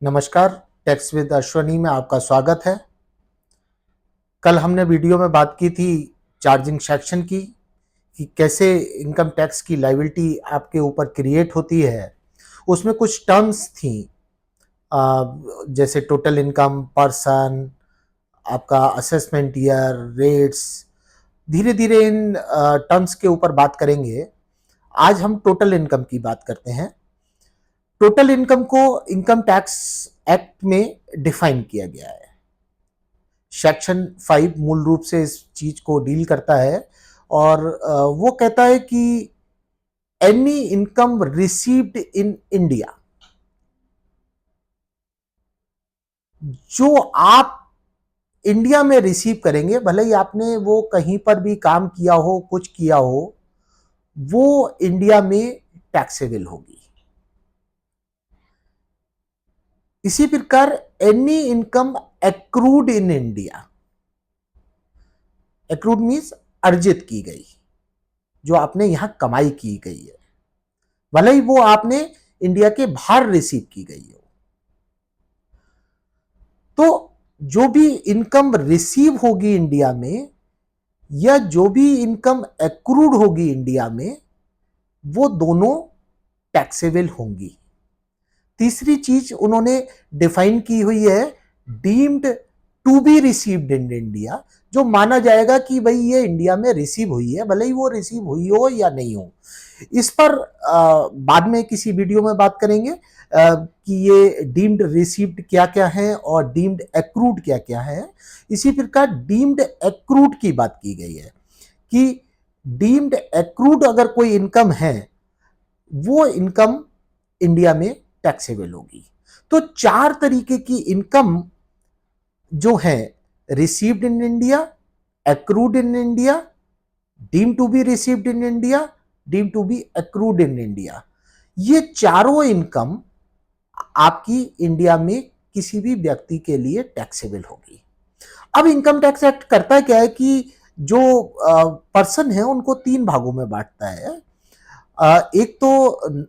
नमस्कार, tax with Ashwani में आपका स्वागत है। कल हमने वीडियो में बात की थी चार्जिंग सेक्शन की कि कैसे इनकम टैक्स की लायबिलिटी आपके ऊपर क्रिएट होती है। उसमें कुछ टर्म्स थी, जैसे टोटल इनकम, पर्सन, आपका असेसमेंट ईयर, रेट्स। धीरे धीरे इन टर्म्स के ऊपर बात करेंगे। आज हम टोटल इनकम की बात करते हैं। टोटल इनकम को इनकम टैक्स एक्ट में डिफाइन किया गया है। सेक्शन 5 मूल रूप से इस चीज को डील करता है और वो कहता है कि any income received in India, जो आप इंडिया में रिसीव करेंगे, भले ही आपने वो कहीं पर भी काम किया हो, कुछ किया हो, वो इंडिया में टैक्सेबल होगी। इसी प्रकार any income accrued in India, accrued means अर्जित की गई, जो आपने यहां कमाई की गई है, भले ही वो आपने इंडिया के बाहर रिसीव की गई हो। तो जो भी इनकम रिसीव होगी इंडिया में या जो भी इनकम एक्रूड होगी इंडिया में, वो दोनों टैक्सेबल होंगी। तीसरी चीज उन्होंने डिफाइन की हुई है, deemed to be received in India, जो माना जाएगा कि भाई ये इंडिया में रिसीव हुई है, भले ही वो रिसीव हुई हो या नहीं हो। इस पर बाद में किसी वीडियो में बात करेंगे कि ये डीम्ड रिसीव्ड क्या क्या है और डीम्ड एक्रूड क्या क्या है। इसी प्रकार डीम्ड एक्रूड की बात की गई है कि डीम्ड एक्रूड अगर कोई इनकम है, वो इनकम इंडिया में टैक्सेबल होगी। तो चार तरीके की इनकम जो है, received in India, accrued in India, deem to be received in India, deem to be accrued in India, ये चारों इनकम आपकी इंडिया में किसी भी व्यक्ति के लिए टैक्सेबल होगी। अब इनकम टैक्स एक्ट करता क्या है कि जो पर्सन है उनको तीन भागों में बांटता है। एक तो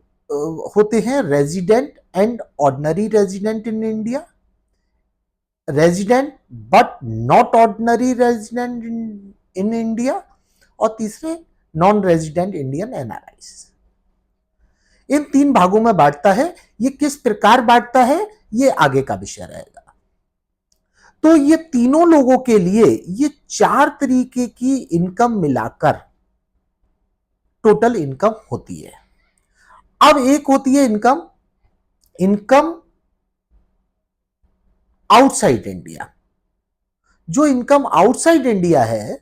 होते हैं resident and ordinary resident in India, resident but not ordinary resident in India, और तीसरे नॉन रेजिडेंट इंडियन एनआरआईज। इन तीन भागों में बांटता है। ये किस प्रकार बांटता है, ये आगे का विषय रहेगा। तो ये तीनों लोगों के लिए ये चार तरीके की इनकम मिलाकर टोटल इनकम होती है। अब एक होती है इनकम, इनकम आउटसाइड इंडिया। जो इनकम आउटसाइड इंडिया है,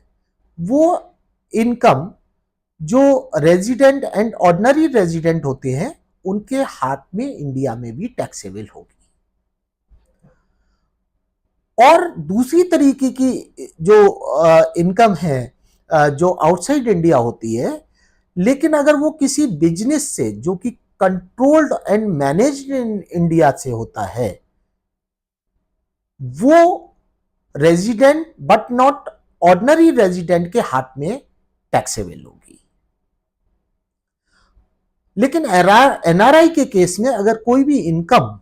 वो इनकम जो रेजिडेंट एंड ऑर्डिनरी रेजिडेंट होते हैं उनके हाथ में इंडिया में भी टैक्सेबल होगी। और दूसरी तरीके की जो इनकम है, जो आउटसाइड इंडिया होती है, लेकिन अगर वो किसी बिजनेस से जो कि controlled and managed in India से होता है, वो resident but not ordinary resident के हाथ में टैक्सेबल होगी। लेकिन एनआरआई के केस में अगर कोई भी इनकम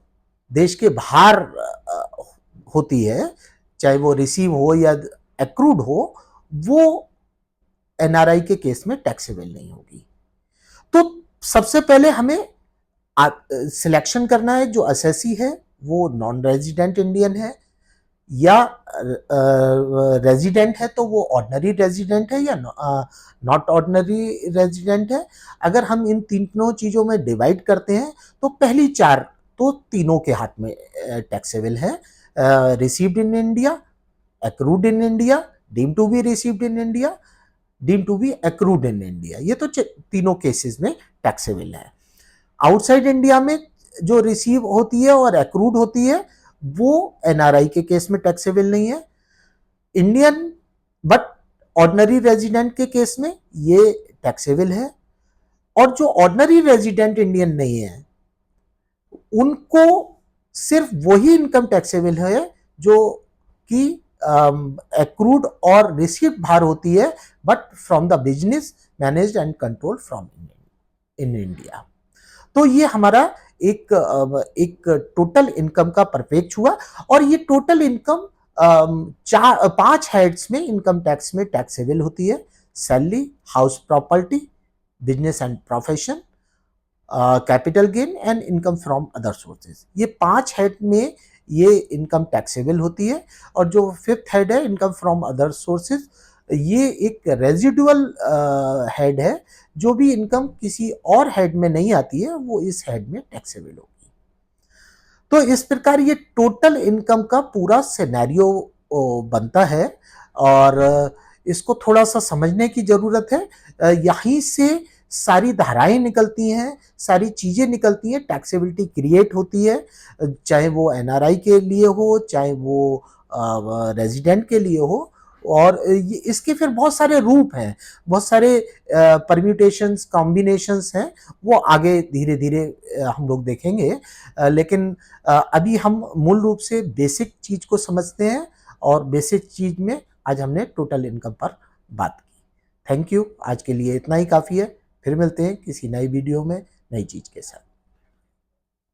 देश के बाहर होती है, चाहे वो रिसीव हो या एक्रूड हो, वो एनआरआई के केस में टैक्सेबल नहीं होगी। तो सबसे पहले हमें सिलेक्शन करना है, जो असेसी है वो नॉन रेजिडेंट इंडियन है या रेजिडेंट है तो वो ऑर्डिनरी रेजिडेंट है या नॉट ऑर्डिनरी रेजिडेंट है। अगर हम इन तीनों चीजों में डिवाइड करते हैं तो पहली चार तो तीनों के हाथ में टैक्सेबल है, received in India, accrued in India, deem to be received in India, deem to be accrued in India. ये तो तीनों केसेस में टैक्सेबल है। आउटसाइड इंडिया में जो रिसीव होती है और एक्रूड होती है, वो एनआरआई के केस में टैक्सेबल नहीं है। इंडियन बट ऑर्डिनरी रेजिडेंट के केस में ये टैक्सेबल है। और जो ऑर्डिनरी रेजिडेंट इंडियन नहीं है, उनको सिर्फ वही इनकम टैक्सेबल है जो कि एक्रूड और रिसीव्ड बाहर होती है, but from the business managed and controlled from in India. तो ये हमारा एक टोटल इनकम का परिप्रेक्ष्य हुआ। और ये टोटल इनकम चार 5 हेड्स में इनकम टैक्स में टैक्सेबल होती है: salary, house property, business and profession, capital gain and income from other sources. ये 5 हेड में ये इनकम टैक्सेबल होती है। और जो 5th हेड है, इनकम फ्रॉम अदर सोर्सेज, ये एक रेजिडुअल हेड है। जो भी इनकम किसी और हेड में नहीं आती है वो इस हेड में टैक्सेबल होगी। तो इस प्रकार ये टोटल इनकम का पूरा सिनेरियो बनता है। और इसको थोड़ा सा समझने की जरूरत है। यहीं से सारी धाराएं निकलती हैं, सारी चीजें निकलती हैं, टैक्सेबिलिटी क्रिएट होती है। चाहे वो एनआरआई के लिए हो, चाहे वो रेजिडेंट के लिए हो। और इसके फिर बहुत सारे रूप हैं, बहुत सारे परम्यूटेशंस, कॉम्बिनेशंस हैं। वो आगे धीरे धीरे हम लोग देखेंगे। लेकिन अभी हम मूल रूप से बेसिक चीज को समझते हैं। और बेसिक चीज में आज हमने टोटल इनकम पर बात की। Thank you. आज के लिए इतना ही काफी है। फिर मिलते हैं किसी नई वीडियो में नई चीज के साथ।